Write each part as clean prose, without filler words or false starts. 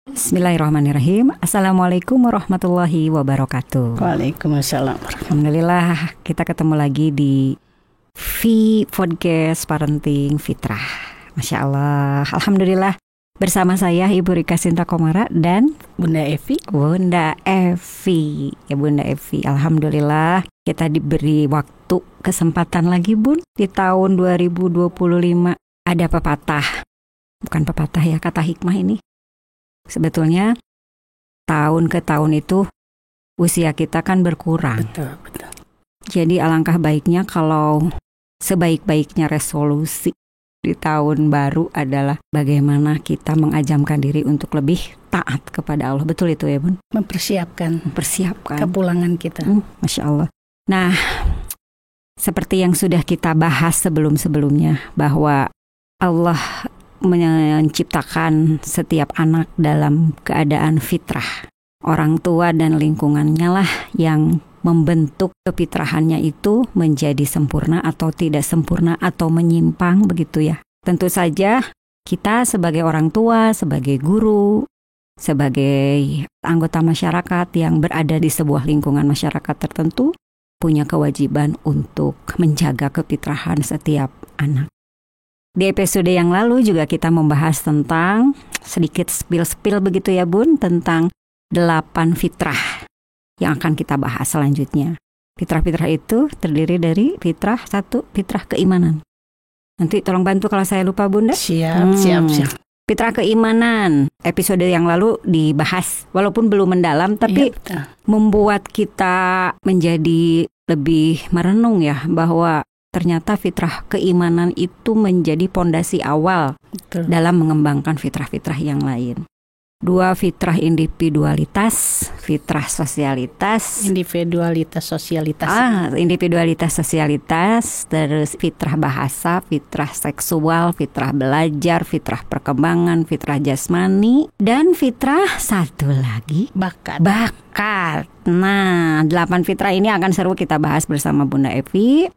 Bismillahirrahmanirrahim. Assalamualaikum warahmatullahi wabarakatuh. Waalaikumsalam. Alhamdulillah kita ketemu lagi di Podcast Parenting Fitrah. Masya Allah. Alhamdulillah bersama saya Ibu Rika Sinta Komara dan Bunda Evi. Ya Bunda Evi. Alhamdulillah kita diberi waktu kesempatan lagi Bun. Di tahun 2025 ada pepatah. Bukan pepatah ya, kata hikmah ini. Sebetulnya tahun ke tahun itu usia kita kan berkurang. Betul. Jadi alangkah baiknya kalau sebaik-baiknya resolusi di tahun baru adalah bagaimana kita mengajamkan diri untuk lebih taat kepada Allah. Betul itu ya Bun? Mempersiapkan kepulangan kita. Masya Allah. Nah, seperti yang sudah kita bahas sebelum-sebelumnya, bahwa Allah menciptakan setiap anak dalam keadaan fitrah. Orang tua dan lingkungannya lah yang membentuk kefitrahannya itu menjadi sempurna atau tidak sempurna atau menyimpang, begitu ya. Tentu saja kita sebagai orang tua, sebagai guru, sebagai anggota masyarakat yang berada di sebuah lingkungan masyarakat tertentu punya kewajiban untuk menjaga kefitrahan setiap anak. Di episode yang lalu juga kita membahas tentang sedikit spill begitu ya Bun, tentang 8 fitrah yang akan kita bahas selanjutnya. Fitrah-fitrah itu terdiri dari fitrah 1, fitrah keimanan. Nanti tolong bantu kalau saya lupa Bunda. Siap. Fitrah keimanan, episode yang lalu dibahas, walaupun belum mendalam, tapi membuat kita menjadi lebih merenung ya, bahwa ternyata fitrah keimanan itu menjadi pondasi awal dalam mengembangkan fitrah-fitrah yang lain. 2 fitrah individualitas, fitrah sosialitas. Individualitas, sosialitas, terus fitrah bahasa, fitrah seksual, fitrah belajar, fitrah perkembangan, fitrah jasmani, dan fitrah satu lagi, bakat. Nah, 8 fitrah ini akan seru kita bahas bersama Bunda Evi.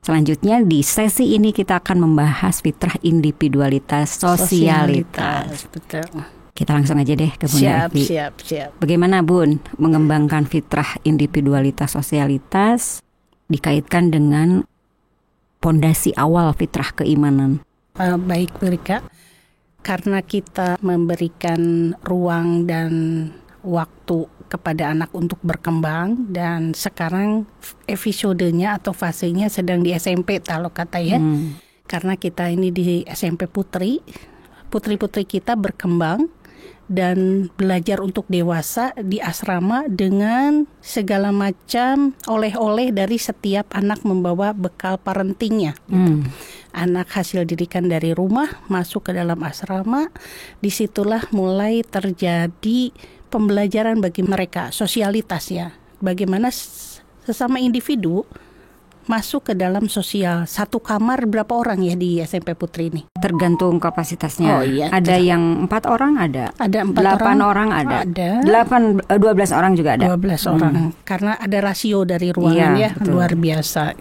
Selanjutnya di sesi ini kita akan membahas fitrah individualitas, sosialitas. Betul. Kita langsung aja deh ke Bunda Evi. Siap. Bagaimana Bun mengembangkan fitrah individualitas, sosialitas dikaitkan dengan pondasi awal fitrah keimanan? Baik Bu Rika, karena kita memberikan ruang dan waktu kepada anak untuk berkembang, dan sekarang episodenya atau fasenya sedang di SMP kalau kata ya. Karena kita ini di SMP putri-putri kita berkembang dan belajar untuk dewasa di asrama dengan segala macam oleh-oleh dari setiap anak membawa bekal parentingnya. Anak hasil didikan dari rumah masuk ke dalam asrama, disitulah mulai terjadi pembelajaran bagi mereka, sosialitas ya. Bagaimana sesama individu masuk ke dalam sosial. Satu kamar berapa orang ya di SMP Putri ini? Tergantung kapasitasnya. Iya. Ada yang 4 orang ada. Ada 8 orang ada. 12 orang juga ada. 12 orang. Karena ada rasio dari ruangan ya, betul. Luar biasa.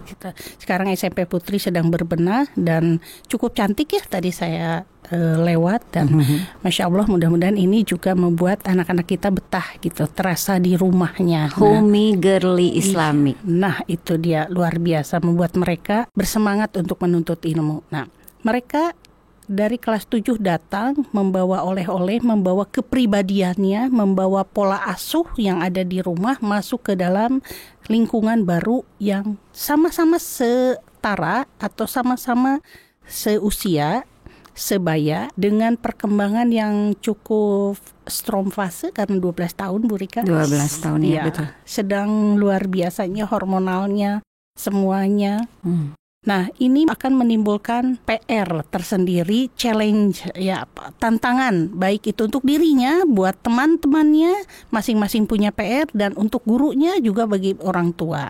Sekarang SMP Putri sedang berbenah dan cukup cantik ya, tadi saya lewat, dan Masya Allah, mudah-mudahan ini juga membuat anak-anak kita betah gitu, terasa di rumahnya. Homey girly Islamic. Nah itu dia, luar biasa, membuat mereka bersemangat untuk menuntut ilmu. Nah mereka dari kelas 7 datang membawa oleh-oleh, membawa kepribadiannya, membawa pola asuh yang ada di rumah masuk ke dalam lingkungan baru yang sama-sama setara atau sama-sama seusia, sebaya, dengan perkembangan yang cukup strong fase karena 12 tahun Bu Rika. 12 tahun ya, betul. Sedang luar biasanya hormonalnya semuanya. Nah, ini akan menimbulkan PR tersendiri, challenge ya, tantangan, baik itu untuk dirinya, buat teman-temannya, masing-masing punya PR, dan untuk gurunya juga bagi orang tua.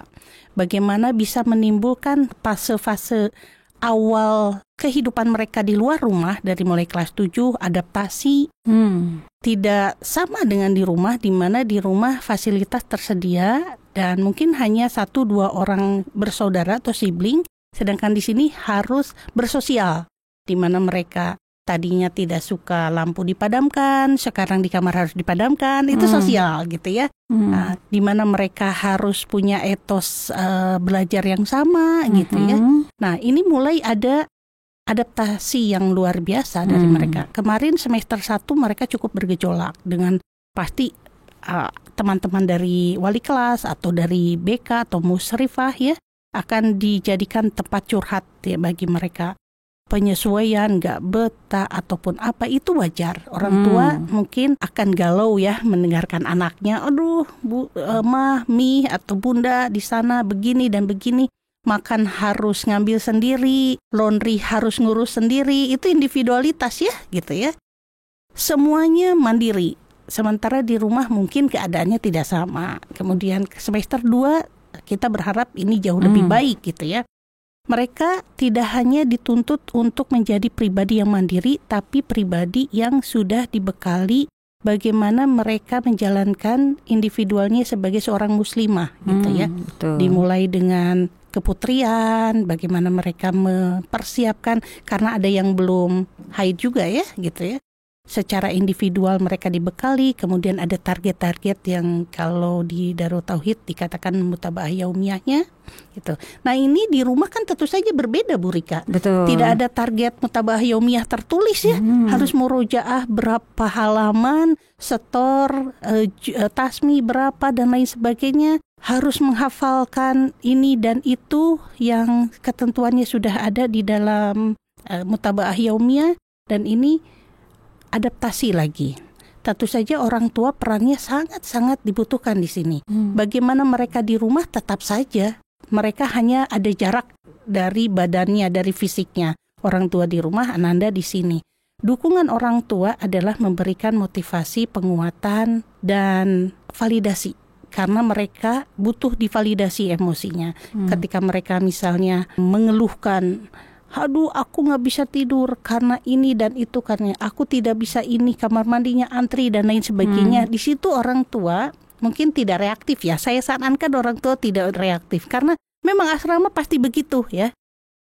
Bagaimana bisa menimbulkan fase-fase awal kehidupan mereka di luar rumah, dari mulai kelas 7, adaptasi. Tidak sama dengan di rumah, di mana di rumah fasilitas tersedia dan mungkin hanya 1-2 orang bersaudara atau sibling, sedangkan di sini harus bersosial, di mana mereka tadinya tidak suka lampu dipadamkan, sekarang di kamar harus dipadamkan. Itu sosial gitu ya. Di mana mereka harus punya etos belajar yang sama gitu ya. Nah, ini mulai ada adaptasi yang luar biasa dari mereka. Kemarin semester 1 mereka cukup bergejolak dengan pasti teman-teman dari wali kelas atau dari BK atau musyrifah ya akan dijadikan tempat curhat ya bagi mereka. Penyesuaian, gak betah ataupun apa itu wajar. Orang tua mungkin akan galau ya mendengarkan anaknya, aduh mah, mi atau bunda di sana begini dan begini. Makan harus ngambil sendiri, laundry harus ngurus sendiri, itu individualitas ya gitu ya. Semuanya mandiri. Sementara di rumah mungkin keadaannya tidak sama. Kemudian semester 2 kita berharap ini jauh lebih baik gitu ya. Mereka tidak hanya dituntut untuk menjadi pribadi yang mandiri, tapi pribadi yang sudah dibekali bagaimana mereka menjalankan individualnya sebagai seorang muslimah gitu ya. Betul. Dimulai dengan keputrian, bagaimana mereka mempersiapkan karena ada yang belum haid juga ya gitu ya. Secara individual mereka dibekali, kemudian ada target-target yang kalau di Darut Tauhid dikatakan mutaba'ah yaumiyahnya gitu. Nah, ini di rumah kan tentu saja berbeda Bu Rika. Betul. Tidak ada target mutaba'ah yaumiyah tertulis ya. Harus murojaah berapa halaman, setor, tasmi berapa dan lain sebagainya. Harus menghafalkan ini dan itu yang ketentuannya sudah ada di dalam mutaba'ah yaumiyah, dan ini adaptasi lagi. Tentu saja orang tua perannya sangat-sangat dibutuhkan di sini. Bagaimana mereka di rumah tetap saja mereka hanya ada jarak dari badannya, dari fisiknya. Orang tua di rumah, Ananda di sini. Dukungan orang tua adalah memberikan motivasi, penguatan, dan validasi. Karena mereka butuh divalidasi emosinya. Ketika mereka misalnya mengeluhkan, aduh aku gak bisa tidur karena ini dan itu, karena aku tidak bisa ini, kamar mandinya antri dan lain sebagainya. Di situ orang tua mungkin tidak reaktif ya. Saya sarankan orang tua tidak reaktif. Karena memang asrama pasti begitu ya.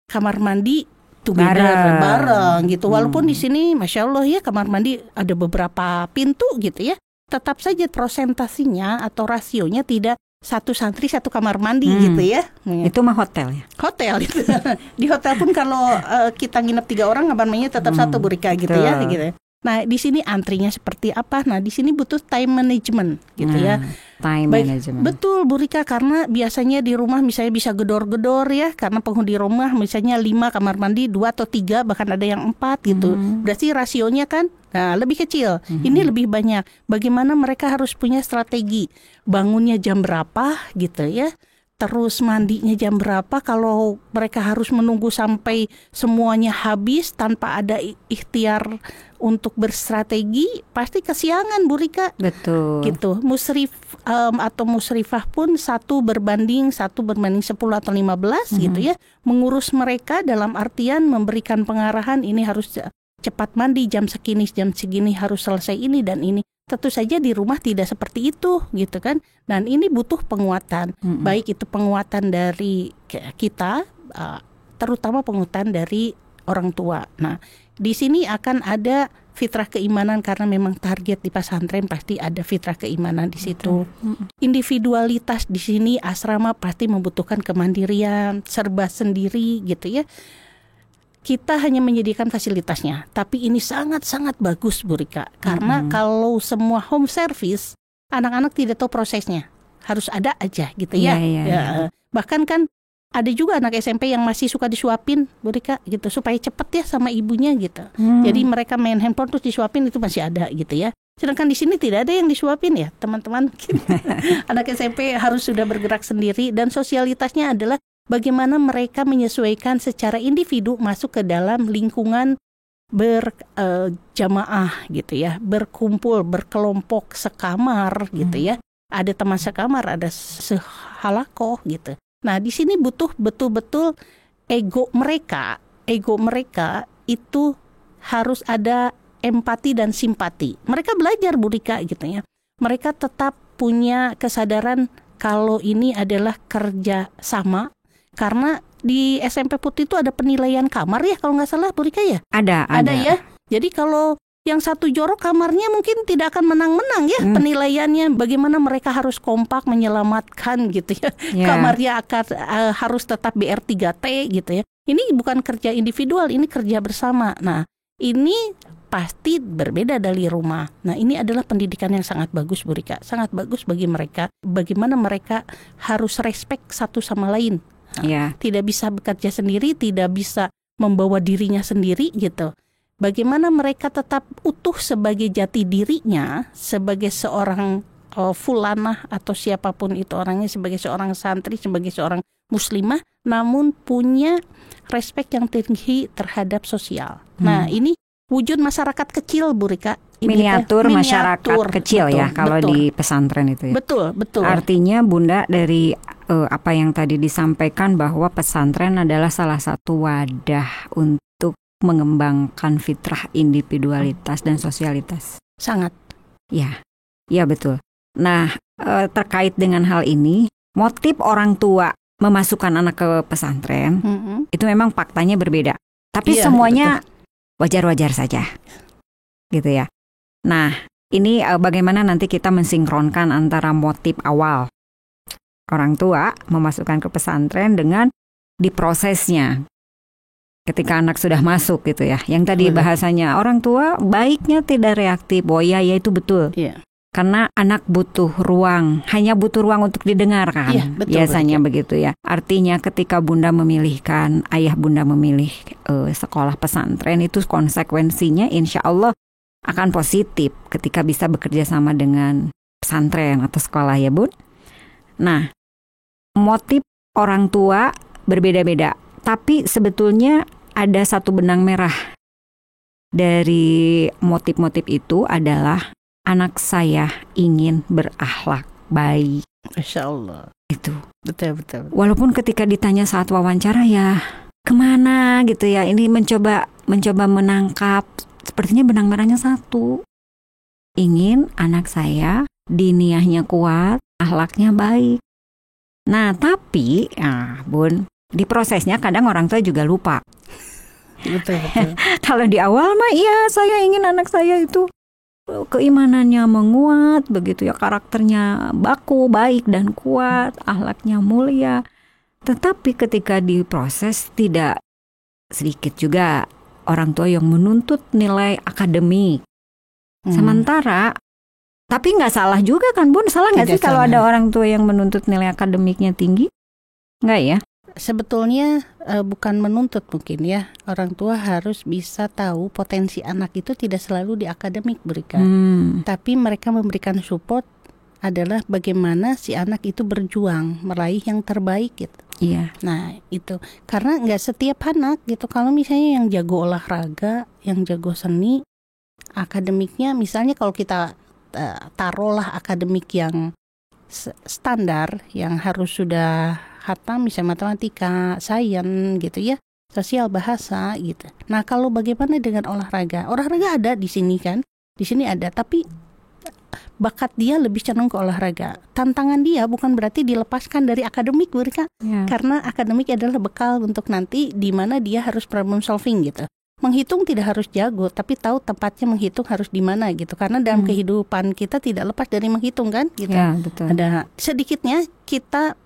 Kamar mandi together, bareng gitu. Walaupun di sini Masya Allah ya kamar mandi ada beberapa pintu gitu ya. Tetap saja prosentasinya atau rasionya tidak satu santri satu kamar mandi gitu ya. Itu mah hotel ya? Hotel itu. Di hotel pun kalau kita nginep 3 orang kamar mandinya tetap satu Bu Rika gitu ya gitu. Nah, di sini antrinya seperti apa? Nah, di sini butuh time management gitu ya. Time management. Betul Bu Rika, karena biasanya di rumah misalnya bisa gedor-gedor ya, karena penghuni rumah misalnya 5 kamar mandi, 2 atau 3, bahkan ada yang 4 gitu. Berarti rasionya kan lebih kecil. Ini lebih banyak. Bagaimana mereka harus punya strategi. Bangunnya jam berapa gitu ya. Terus mandinya jam berapa, kalau mereka harus menunggu sampai semuanya habis tanpa ada ikhtiar untuk berstrategi, pasti kesiangan Bu Rika. Betul. Gitu. Musrif atau musrifah pun 1 berbanding 10 atau 15 gitu ya. Mengurus mereka dalam artian memberikan pengarahan, ini harus cepat mandi jam segini harus selesai ini dan ini. Tentu saja di rumah tidak seperti itu gitu kan. Dan ini butuh penguatan. Baik itu penguatan dari kita, terutama penguatan dari orang tua. Nah, di sini akan ada fitrah keimanan karena memang target di pesantren pasti ada fitrah keimanan di situ. Individualitas di sini asrama pasti membutuhkan kemandirian, serba sendiri gitu ya. Kita hanya menyediakan fasilitasnya, tapi ini sangat-sangat bagus Bu Rika. Karena kalau semua home service, anak-anak tidak tahu prosesnya. Harus ada aja gitu ya. Ya. Bahkan kan ada juga anak SMP yang masih suka disuapin Bu Rika gitu, supaya cepet ya sama ibunya gitu. Jadi mereka main handphone terus disuapin, itu masih ada gitu ya. Sedangkan di sini tidak ada yang disuapin ya teman-teman. Anak SMP harus sudah bergerak sendiri, dan sosialitasnya adalah bagaimana mereka menyesuaikan secara individu masuk ke dalam lingkungan berjamaah gitu ya, berkumpul, berkelompok sekamar gitu ya. Ada teman sekamar, ada sehalakoh gitu. Nah, di sini butuh betul-betul ego mereka itu harus ada empati dan simpati. Mereka belajar Bu Rika gitu ya. Mereka tetap punya kesadaran kalau ini adalah kerja sama. Karena di SMP Putih itu ada penilaian kamar ya kalau nggak salah Bu Rika ya? Ada ya. Jadi kalau yang satu jorok kamarnya mungkin tidak akan menang-menang ya penilaiannya. Bagaimana mereka harus kompak menyelamatkan gitu ya. Kamarnya akan harus tetap BR3T gitu ya. Ini bukan kerja individual, ini kerja bersama. Nah, ini pasti berbeda dari rumah. Nah, ini adalah pendidikan yang sangat bagus, Bu Rika. Sangat bagus bagi mereka. Bagaimana mereka harus respect satu sama lain. Nah, tidak bisa bekerja sendiri, tidak bisa membawa dirinya sendiri gitu. Bagaimana mereka tetap utuh sebagai jati dirinya, sebagai seorang fulanah atau siapapun itu orangnya, sebagai seorang santri, sebagai seorang muslimah, namun punya respek yang tinggi terhadap sosial. Nah, ini wujud masyarakat kecil, Bu Rika. Miniatur masyarakat kecil, betul, ya kalau di pesantren itu ya. Betul. Artinya Bunda dari apa yang tadi disampaikan bahwa pesantren adalah salah satu wadah untuk mengembangkan fitrah individualitas dan sosialitas. Sangat. Ya betul. Nah, terkait dengan hal ini, motif orang tua memasukkan anak ke pesantren itu memang faktanya berbeda. Tapi semuanya wajar-wajar saja, gitu ya. Nah, ini bagaimana nanti kita mensinkronkan antara motif awal orang tua memasukkan ke pesantren dengan diprosesnya ketika anak sudah masuk gitu ya. Yang tadi bahasanya orang tua baiknya tidak reaktif. Oh ya itu betul. Karena anak butuh ruang, hanya butuh ruang untuk didengarkan. Biasanya begitu ya. Artinya ketika Bunda memilihkan, ayah Bunda memilih sekolah pesantren, itu konsekuensinya insya Allah akan positif ketika bisa bekerja sama dengan pesantren atau sekolah ya Bun. Nah, motif orang tua berbeda-beda, tapi sebetulnya ada satu benang merah dari motif-motif itu adalah anak saya ingin berakhlak baik. Masya Allah. Itu. Betul. Walaupun ketika ditanya saat wawancara ya kemana gitu ya, ini mencoba menangkap, sepertinya benang merahnya satu. Ingin anak saya diniyahnya kuat, akhlaknya baik. Nah tapi, Bun, di prosesnya kadang orang tua juga lupa. Betul. Kalau di awal mah iya saya ingin anak saya itu keimanannya menguat, begitu ya, karakternya baku, baik dan kuat, akhlaknya mulia. Tetapi ketika diproses tidak sedikit juga orang tua yang menuntut nilai akademik. Sementara, tapi nggak salah juga kan Bun? Salah nggak sih kalau ada orang tua yang menuntut nilai akademiknya tinggi? Nggak ya? Sebetulnya bukan menuntut mungkin ya. Orang tua harus bisa tahu potensi anak itu tidak selalu di akademik berikan. Tapi mereka memberikan support adalah bagaimana si anak itu berjuang meraih yang terbaik gitu. Iya. Nah itu karena nggak setiap anak gitu. Kalau misalnya yang jago olahraga, yang jago seni, akademiknya misalnya kalau kita taruhlah akademik yang standar, yang harus sudah hatam misalnya matematika, sains gitu ya, sosial, bahasa gitu. Nah kalau bagaimana dengan olahraga? Olahraga ada di sini kan, di sini ada, tapi bakat dia lebih cenderung ke olahraga. Tantangan dia bukan berarti dilepaskan dari akademik mereka, karena akademik adalah bekal untuk nanti di mana dia harus problem solving gitu. Menghitung tidak harus jago, tapi tahu tempatnya menghitung harus di mana gitu. Karena dalam kehidupan kita tidak lepas dari menghitung kan gitu. Ya, betul. Ada sedikitnya kita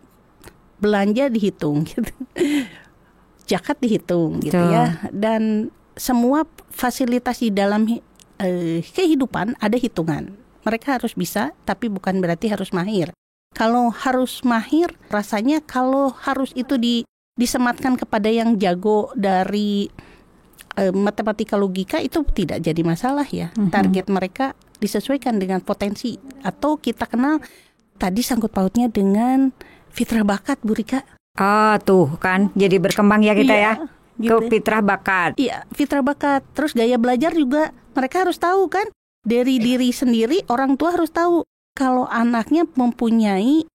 belanja dihitung gitu. Zakat dihitung gitu ya. Dan semua fasilitas di dalam kehidupan ada hitungan. Mereka harus bisa, tapi bukan berarti harus mahir. Kalau harus mahir, rasanya kalau harus itu disematkan kepada yang jago dari matematika logika itu tidak jadi masalah ya. Target mereka disesuaikan dengan potensi. Atau kita kenal tadi sangkut pautnya dengan fitrah bakat Bu Rika. Tuh kan jadi berkembang ya kita ya gitu. Ke fitrah bakat. Iya, fitrah bakat. Terus gaya belajar juga mereka harus tahu kan. Dari diri sendiri orang tua harus tahu kalau anaknya mempunyai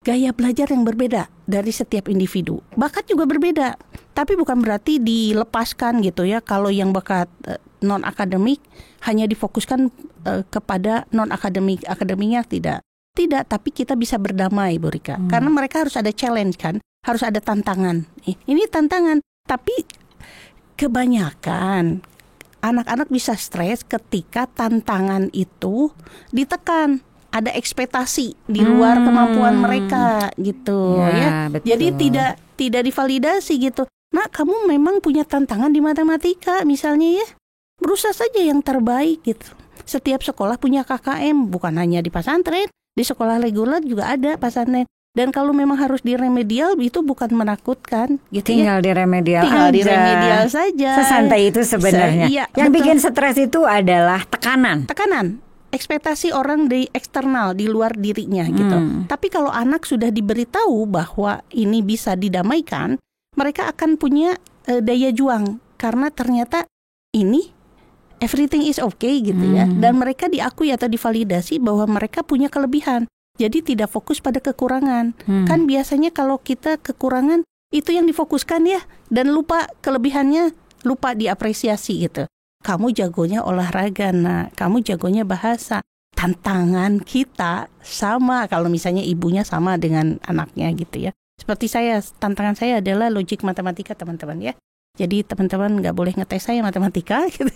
gaya belajar yang berbeda dari setiap individu. Bakat juga berbeda, tapi bukan berarti dilepaskan gitu ya. Kalau yang bakat non akademik hanya difokuskan kepada non akademik, akademinya tidak, tapi kita bisa berdamai Bu Rika. Karena mereka harus ada challenge kan, harus ada tantangan. Ini tantangan, tapi kebanyakan anak-anak bisa stres ketika tantangan itu ditekan. Ada ekspektasi di luar kemampuan mereka gitu ya. Betul. Jadi tidak divalidasi gitu. Nah, kamu memang punya tantangan di matematika misalnya ya. Berusaha saja yang terbaik gitu. Setiap sekolah punya KKM, bukan hanya di pesantren, di sekolah reguler juga ada pesantren. Dan kalau memang harus di remedial itu bukan menakutkan gitu. Tinggal di remedial Tinggal aja. di remedial saja. Sesantai itu sebenarnya. Iya, yang betul. bikin stres itu adalah tekanan. Ekspektasi orang di eksternal, di luar dirinya gitu. Tapi kalau anak sudah diberitahu bahwa ini bisa didamaikan, mereka akan punya daya juang karena ternyata ini everything is okay gitu ya. Dan mereka diakui atau divalidasi bahwa mereka punya kelebihan. Jadi tidak fokus pada kekurangan. Kan biasanya kalau kita kekurangan itu yang difokuskan ya, dan lupa kelebihannya, lupa diapresiasi gitu. Kamu jagonya olahraga, nah kamu jagonya bahasa. Tantangan kita sama kalau misalnya ibunya sama dengan anaknya gitu ya. Seperti saya, tantangan saya adalah logik matematika teman-teman ya. Jadi teman-teman nggak boleh ngetes saya matematika gitu.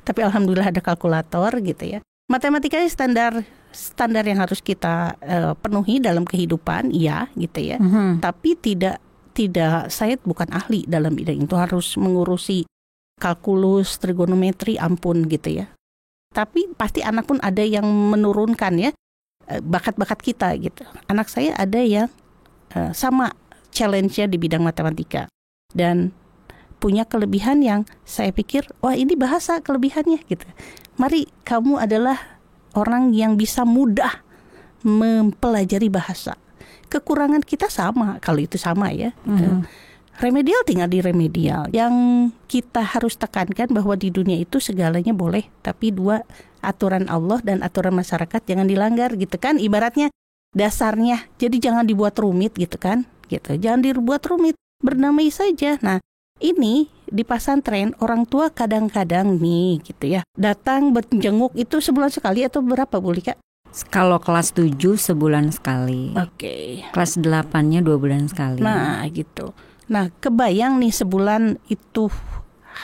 Tapi alhamdulillah ada kalkulator gitu ya. Matematika standar yang harus kita penuhi dalam kehidupan, iya gitu ya. Tapi tidak saya bukan ahli dalam bidang itu, harus mengurusi kalkulus, trigonometri, ampun gitu ya. Tapi pasti anak pun ada yang menurunkan ya bakat-bakat kita gitu. Anak saya ada yang sama challenge-nya di bidang matematika dan punya kelebihan yang saya pikir wah ini bahasa kelebihannya gitu. Mari kamu adalah orang yang bisa mudah mempelajari bahasa. Kekurangan kita sama kalau itu sama ya. Remedial tinggal di remedial. Yang kita harus tekankan bahwa di dunia itu segalanya boleh, tapi dua, aturan Allah dan aturan masyarakat jangan dilanggar gitu kan, ibaratnya dasarnya. Jadi jangan dibuat rumit gitu kan, gitu. Jangan dibuat rumit, berdamai saja. Nah, ini di pesantren orang tua kadang-kadang nih gitu ya, datang berjenguk itu sebulan sekali atau berapa Bu Lika? Kalau kelas 7 sebulan sekali. Oke. Kelas 8-nya 2 bulan sekali. Nah, gitu. Nah, kebayang nih sebulan itu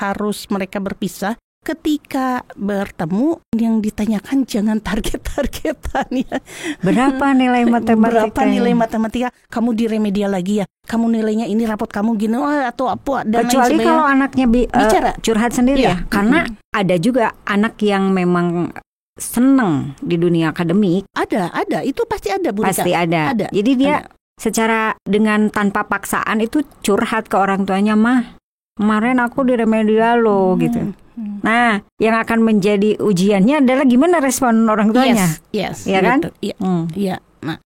harus mereka berpisah. Ketika bertemu yang ditanyakan jangan target-targetan ya. Berapa nilai matematika? Berapa nilai matematika? Kamu di remedial lagi ya? Kamu nilainya ini, rapot kamu gini atau apa? Dan kecuali kalau anaknya bicara curhat sendiri ya. Karena ada juga anak yang memang seneng di dunia akademik. Ada. Itu pasti ada Bu Rika. Pasti ada. Jadi dia secara dengan tanpa paksaan itu curhat ke orang tuanya, mah kemarin aku di remedial loh gitu. Nah, yang akan menjadi ujiannya adalah gimana respon orang tuanya. Yes, ya kan? Iya. Nah,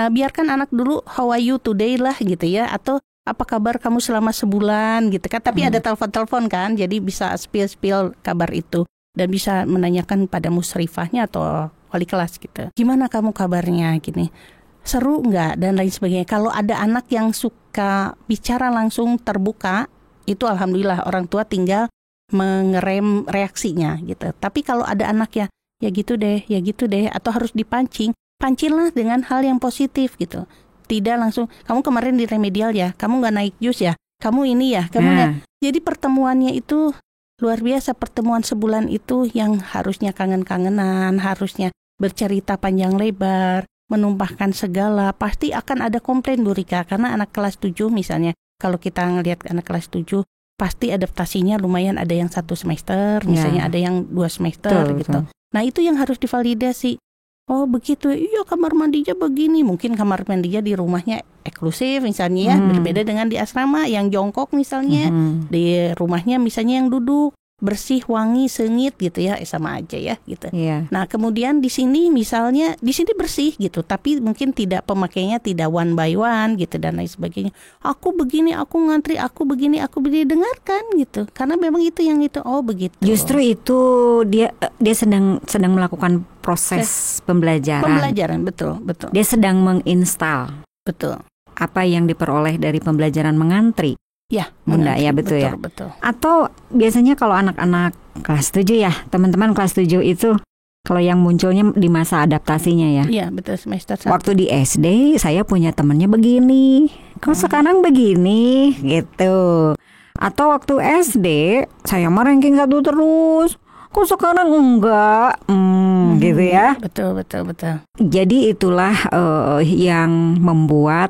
biarkan anak dulu how are you today lah gitu ya, atau apa kabar kamu selama sebulan gitu kan. Tapi ada telepon-telepon kan, jadi bisa spill kabar itu dan bisa menanyakan pada musyrifahnya atau wali kelas gitu. Gimana kamu kabarnya gini? Seru nggak dan lain sebagainya. Kalau ada anak yang suka bicara langsung terbuka, itu alhamdulillah orang tua tinggal mengerem reaksinya gitu. Tapi kalau ada anak ya gitu deh, atau harus dipancing, pancinglah dengan hal yang positif gitu. Tidak langsung, kamu kemarin di remedial ya, kamu nggak naik jus ya, kamu ini ya, kamu ya. Jadi pertemuannya itu luar biasa. Pertemuan sebulan itu yang harusnya kangen-kangenan, harusnya bercerita panjang lebar, menumpahkan segala, pasti akan ada komplain Bu Rika. Karena anak kelas 7 misalnya, kalau kita ngelihat anak kelas 7 pasti adaptasinya lumayan, ada yang 1 semester, misalnya ada yang 2 semester gitu. Nah itu yang harus divalidasi. Oh begitu, iya kamar mandinya begini. Mungkin kamar mandinya di rumahnya eksklusif misalnya ya, berbeda dengan di asrama yang jongkok misalnya. Di rumahnya misalnya yang duduk, bersih, wangi, sengit gitu ya, sama aja ya gitu. Nah kemudian di sini misalnya di sini bersih gitu, tapi mungkin tidak, pemakainya tidak one by one gitu dan lain sebagainya. Aku begini, aku ngantri, aku begini, dengarkan gitu. Karena memang itu yang itu. Oh begitu. Justru itu dia sedang melakukan proses pembelajaran. Pembelajaran betul. Dia sedang menginstal. Betul. Apa yang diperoleh dari pembelajaran mengantri. Ya, Bunda ya betul ya. Betul. Atau biasanya kalau anak-anak kelas 7 ya, teman-teman kelas 7 itu kalau yang munculnya di masa adaptasinya ya. Iya, betul, semester 1. Waktu di SD saya punya temannya begini. Kok sekarang begini gitu. Atau waktu SD saya mah ranking 1 terus. kok sekarang enggak, gitu ya. Betul. Jadi itulah yang membuat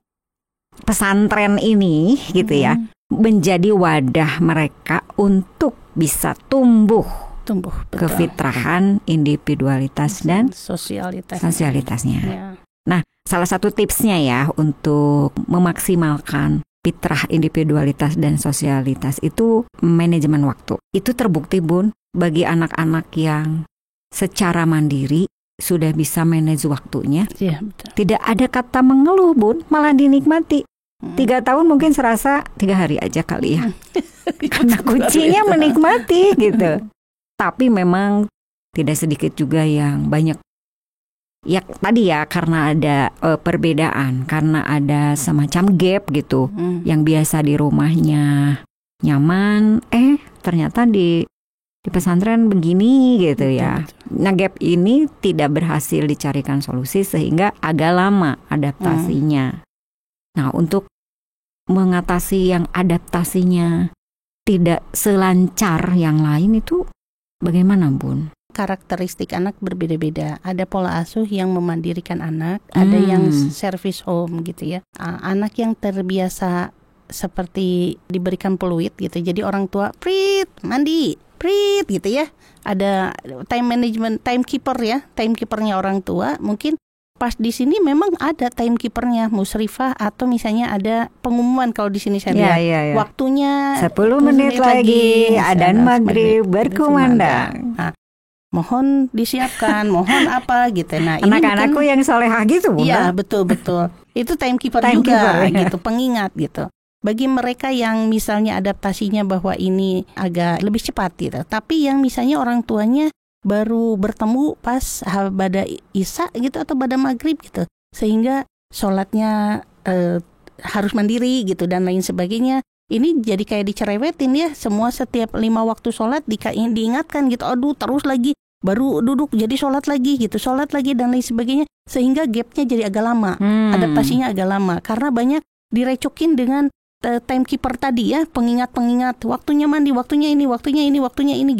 pesantren ini gitu ya menjadi wadah mereka untuk bisa tumbuh betul. Kefitrahan, individualitas dan sosialitasnya. Ya. Nah, salah satu tipsnya ya untuk memaksimalkan fitrah, individualitas dan sosialitas itu manajemen waktu. Itu terbukti Bun bagi anak-anak yang secara mandiri sudah bisa manage waktunya. Ya, betul. Tidak ada kata mengeluh Bun, malah dinikmati. 3 tahun mungkin serasa 3 hari aja kali ya. Karena kuncinya menikmati gitu. Tapi memang tidak sedikit juga yang banyak. Ya tadi ya karena ada perbedaan, karena ada semacam gap gitu. Yang biasa di rumahnya nyaman, ternyata di pesantren begini gitu ya. Nah gap ini tidak berhasil dicarikan solusi sehingga agak lama adaptasinya. Nah untuk mengatasi yang adaptasinya tidak selancar yang lain itu bagaimana Bun? Karakteristik anak berbeda-beda. Ada pola asuh yang memandirikan anak, ada yang service home gitu ya. Anak yang terbiasa seperti diberikan peluit gitu. Jadi orang tua, "Prit, mandi, Prit," gitu ya. Ada time management, timekeeper ya. Timekeepernya orang tua. Mungkin pas di sini memang ada timekeepernya, musrifah atau misalnya ada pengumuman kalau di sini saya lihat. Ya. Waktunya 10 menit lagi adzan maghrib berkumandang. Nah, mohon disiapkan, mohon apa gitu. Nah, ini anak-anakku yang solehah gitu, Bunda. Iya, betul. Itu timekeeper juga gitu, pengingat gitu. Bagi mereka yang misalnya adaptasinya bahwa ini agak lebih cepat gitu. Tapi yang misalnya orang tuanya baru bertemu pas pada isya gitu atau pada maghrib gitu. Sehingga sholatnya harus mandiri gitu dan lain sebagainya. Ini jadi kayak dicerewetin ya. Semua setiap 5 waktu sholat diingatkan gitu. Aduh terus lagi. Baru duduk jadi sholat lagi gitu, sholat lagi dan lain sebagainya, sehingga gapnya jadi agak lama, adaptasinya agak lama karena banyak direcokin dengan timekeeper tadi ya, pengingat waktunya mandi, waktunya ini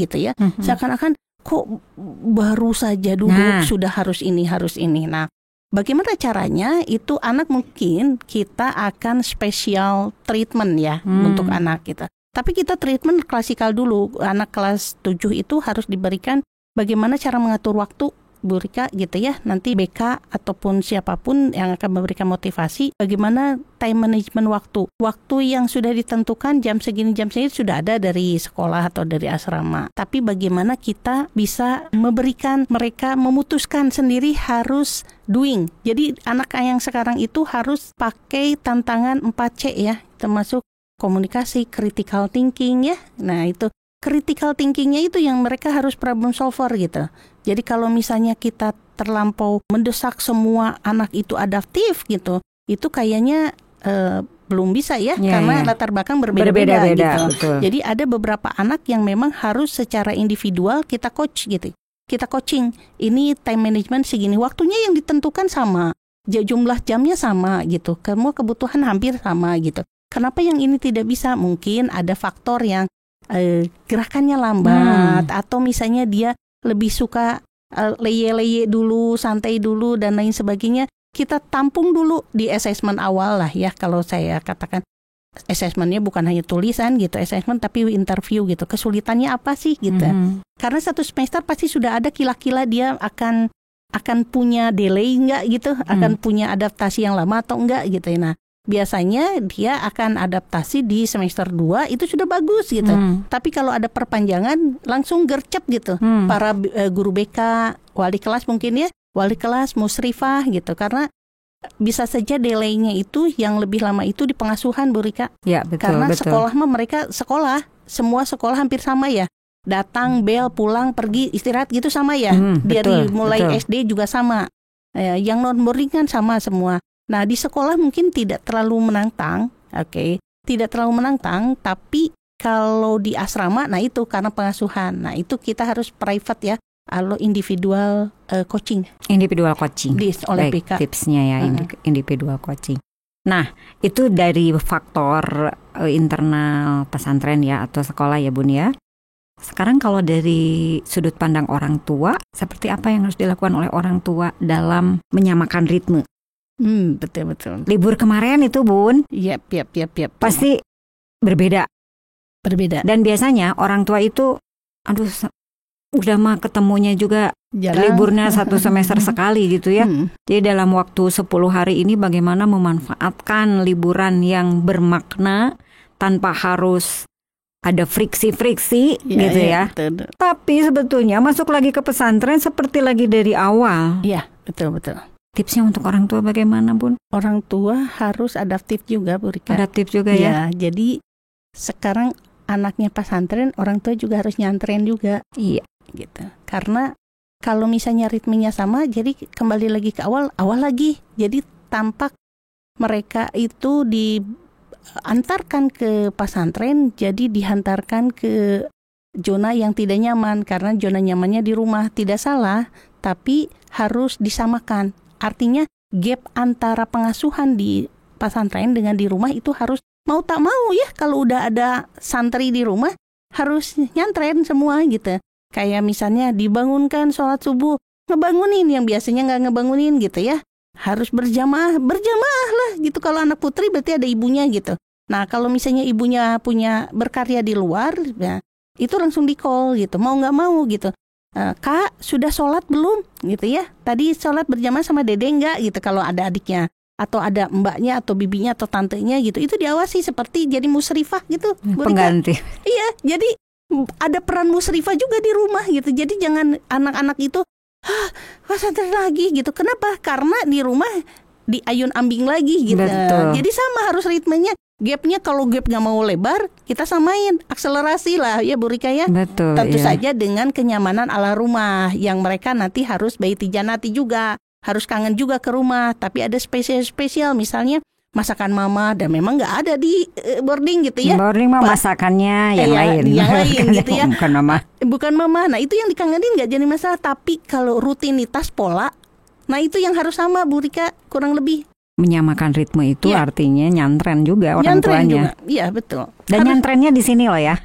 gitu ya, seakan-akan kok baru saja duduk sudah harus ini. Nah, bagaimana caranya? Itu anak mungkin kita akan special treatment ya untuk anak kita. Tapi kita treatment klasikal dulu, anak kelas 7 itu harus diberikan bagaimana cara mengatur waktu, Bu Rika gitu ya. Nanti BK ataupun siapapun yang akan memberikan motivasi bagaimana time management waktu. Waktu yang sudah ditentukan jam segini sudah ada dari sekolah atau dari asrama. Tapi bagaimana kita bisa memberikan mereka memutuskan sendiri harus doing. Jadi anak yang sekarang itu harus pakai tantangan 4C ya, termasuk komunikasi, critical thinking ya. Nah itu critical thinkingnya itu yang mereka harus problem solver gitu. Jadi kalau misalnya kita terlampau mendesak semua anak itu adaptif gitu, itu kayaknya belum bisa ya, karena latar belakang berbeda-beda gitu. Betul. Jadi ada beberapa anak yang memang harus secara individual kita coach gitu. Kita coaching, ini time management segini, waktunya yang ditentukan sama, jumlah jamnya sama gitu, semua kebutuhan hampir sama gitu. Kenapa yang ini tidak bisa? Mungkin ada faktor yang gerakannya lambat atau misalnya dia lebih suka leye-leye dulu, santai dulu dan lain sebagainya. Kita tampung dulu di assessment awal lah ya, kalau saya katakan assessmentnya bukan hanya tulisan gitu, assessment tapi interview gitu. Kesulitannya apa sih gitu? Karena satu semester pasti sudah ada kila-kila dia akan punya delay enggak gitu, akan punya adaptasi yang lama atau enggak gitu. Nah biasanya dia akan adaptasi di semester 2 itu sudah bagus gitu. Tapi kalau ada perpanjangan langsung gercep gitu. Para guru BK, wali kelas mungkin ya, wali kelas, musrifah gitu. Karena bisa saja delaynya itu yang lebih lama itu di pengasuhan, Bu Rika. Ya, betul, karena betul. Sekolah mereka semua sekolah hampir sama ya. Datang, bel, pulang, pergi, istirahat gitu sama ya. Dari mulai SD juga sama. Yang non boarding kan sama semua. Nah di sekolah mungkin tidak terlalu menantang, tidak terlalu menantang, tapi kalau di asrama, nah itu karena pengasuhan, nah itu kita harus private ya, atau individual coaching. Individual coaching. Oleh Baik, BK. tipsnya ya individual coaching. Nah itu dari faktor internal pesantren ya atau sekolah ya Bun ya. Sekarang kalau dari sudut pandang orang tua, seperti apa yang harus dilakukan oleh orang tua dalam menyamakan ritme? Betul. Libur kemarin itu Bun, Yap. pasti berbeda. Dan biasanya orang tua itu, udah mah ketemunya juga jarang. Liburnya 1 semester sekali gitu ya. Jadi dalam waktu 10 hari ini bagaimana memanfaatkan liburan yang bermakna tanpa harus ada friksi-friksi gitu ya. Betul. Tapi sebetulnya masuk lagi ke pesantren seperti lagi dari awal. Iya, betul. Tipsnya untuk orang tua bagaimana Bun? Orang tua harus adaptif juga Bu Rika. Adaptif juga ya. Jadi sekarang anaknya pesantren, orang tua juga harus nyantren juga. Iya. Gitu. Karena kalau misalnya ritmenya sama, jadi kembali lagi ke awal lagi. Jadi tampak mereka itu diantarkan ke pesantren, jadi dihantarkan ke zona yang tidak nyaman. Karena zona nyamannya di rumah, tidak salah, tapi harus disamakan. Artinya gap antara pengasuhan di pesantren dengan di rumah itu harus mau tak mau ya. Kalau udah ada santri di rumah harus nyantren semua gitu. Kayak misalnya dibangunkan sholat subuh, ngebangunin yang biasanya nggak ngebangunin gitu ya. Harus berjamaah lah gitu. Kalau anak putri berarti ada ibunya gitu. Nah kalau misalnya ibunya punya berkarya di luar, ya, itu langsung di call gitu. Mau nggak mau gitu. Kak sudah sholat belum gitu ya. Tadi sholat berjamaah sama dede nggak gitu. Kalau ada adiknya atau ada mbaknya atau bibinya atau tantenya gitu, itu diawasi seperti jadi musrifah gitu. Pengganti. Iya, jadi ada peran musrifah juga di rumah gitu. Jadi jangan anak-anak itu pesantren lagi gitu. Kenapa? Karena di rumah di ayun ambing lagi gitu. Betul. Jadi sama harus ritmenya. Gapnya kalau gap nggak mau lebar, kita samain, akselerasi lah ya Bu Rika ya. Betul. Tentu iya. saja dengan kenyamanan ala rumah yang mereka nanti harus baiti janati juga, harus kangen juga ke rumah. Tapi ada spesial misalnya masakan mama dan memang nggak ada di boarding gitu ya. Boarding mah masakannya yang lain. Yang lain gitu ya. Bukan mama. Nah itu yang dikangenin nggak jadi masalah. Tapi kalau rutinitas pola, nah itu yang harus sama Bu Rika kurang lebih. Menyamakan ritme itu artinya nyantren juga orang nyantren tuanya. Iya betul. Dan nyantrennya di sini loh ya.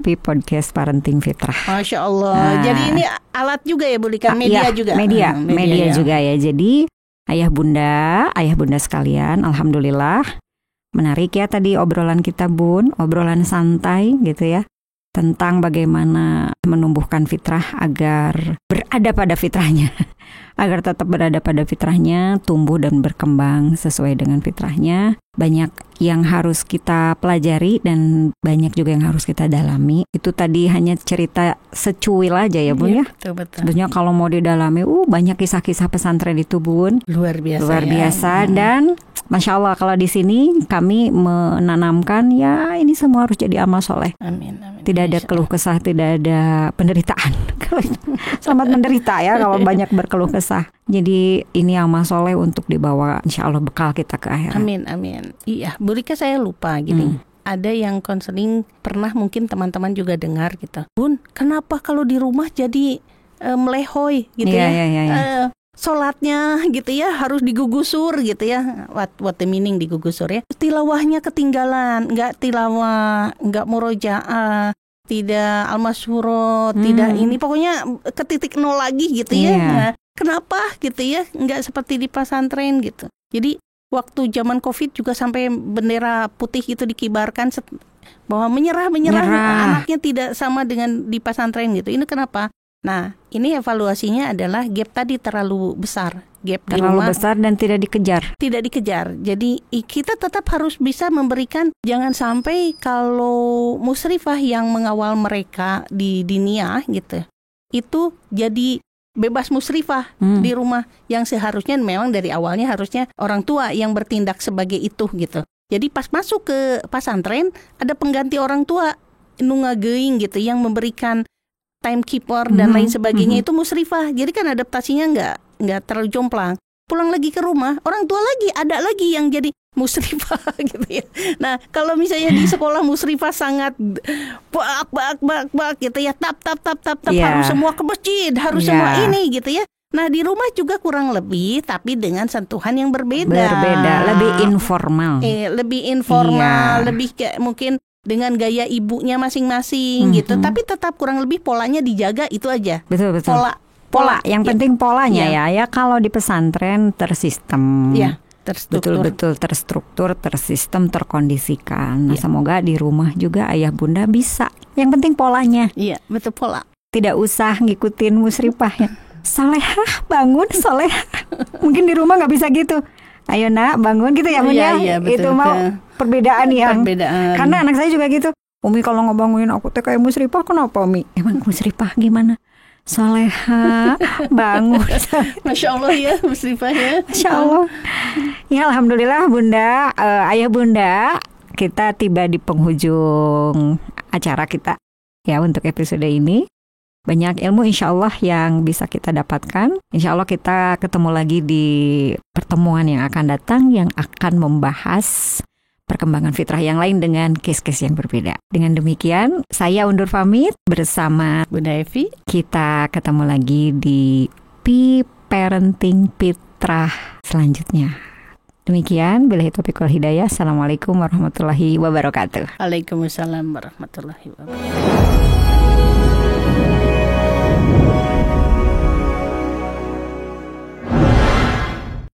Di podcast Parenting Fitrah. Masya Allah. Jadi ini alat juga ya Bu Rika, media juga. Media juga ya. Jadi ayah bunda sekalian, alhamdulillah menarik ya tadi obrolan kita Bun, obrolan santai gitu ya. Tentang bagaimana menumbuhkan fitrah agar berada pada fitrahnya. Agar tetap berada pada fitrahnya, tumbuh dan berkembang sesuai dengan fitrahnya. Banyak yang harus kita pelajari dan banyak juga yang harus kita dalami. Itu tadi hanya cerita secuil aja ya Bun ya. Betul. Tentunya kalau mau didalami, banyak kisah-kisah pesantren itu Bun. Luar biasa. Dan Masya Allah kalau di sini kami menanamkan ya ini semua harus jadi amal soleh. Amin. Tidak ada keluh kesah, tidak ada penderitaan. Selamat menderita ya kalau banyak berkeluh kesah. Jadi ini amal soleh untuk dibawa insya Allah bekal kita ke akhirat. Amin. Iya, Bu Rika saya lupa gini. Ada yang konseling pernah mungkin teman-teman juga dengar gitu. Bun, kenapa kalau di rumah jadi melehoy gitu ya? Sholatnya gitu ya harus digugusur gitu ya. What the meaning digugusur ya? Tilawahnya ketinggalan, nggak tilawah, nggak murojaah, tidak al-masyhurah, tidak ini, pokoknya ke titik nol lagi gitu ya. Nah, kenapa gitu ya? Nggak seperti di pesantren gitu. Jadi waktu zaman Covid juga sampai bendera putih itu dikibarkan bahwa menyerah. Anaknya tidak sama dengan di pesantren gitu. Ini kenapa? Nah, ini evaluasinya adalah gap tadi terlalu besar. Gap di rumah besar dan tidak dikejar. Tidak dikejar. Jadi kita tetap harus bisa memberikan, jangan sampai kalau musrifah yang mengawal mereka di dinia gitu, itu jadi bebas musrifah di rumah, yang seharusnya memang dari awalnya harusnya orang tua yang bertindak sebagai itu gitu. Jadi pas masuk ke pesantren ada pengganti orang tua nungageing gitu yang memberikan timekeeper dan lain sebagainya, itu musrifah. Jadi kan adaptasinya nggak terlalu jomplang. Pulang lagi ke rumah, orang tua lagi ada lagi yang jadi musrifah gitu ya. Nah, kalau misalnya di sekolah musrifah sangat bak gitu ya, tap harus semua ke masjid, harus semua ini gitu ya. Nah, di rumah juga kurang lebih, tapi dengan sentuhan yang berbeda, lebih informal. Lebih informal, lebih kayak mungkin dengan gaya ibunya masing-masing gitu. Tapi tetap kurang lebih polanya dijaga, itu aja. Betul. Pola. Yang penting polanya ya kalau di pesantren tersistem. Ya, terstruktur. Betul terstruktur, tersistem, terkondisikan. Nah, semoga di rumah juga ayah bunda bisa. Yang penting polanya. Iya, betul, pola. Tidak usah ngikutin musrifah ya. Solehah, bangun solehah. Mungkin di rumah nggak bisa gitu. Ayo nak bangun gitu ya Bun ya. Iya, betul, itu mau perbedaan yang. Karena anak saya juga gitu. Umi kalau ngebangunin aku teh kayak musrifah, kenapa Umi? Emang musrifah gimana? Solehah, bangun. Masya Allah ya musrifah ya. Masya Allah. Ya alhamdulillah Bunda, ayah bunda, kita tiba di penghujung acara kita ya untuk episode ini. Banyak ilmu insya Allah yang bisa kita dapatkan. Insya Allah kita ketemu lagi di pertemuan yang akan datang yang akan membahas perkembangan fitrah yang lain dengan case-case yang berbeda. Dengan demikian, saya undur pamit bersama Bunda Evi. Kita ketemu lagi di Parenting Fitrah selanjutnya. Demikian, billahi taufiq wal hidayah. Assalamualaikum warahmatullahi wabarakatuh. Waalaikumsalam warahmatullahi wabarakatuh.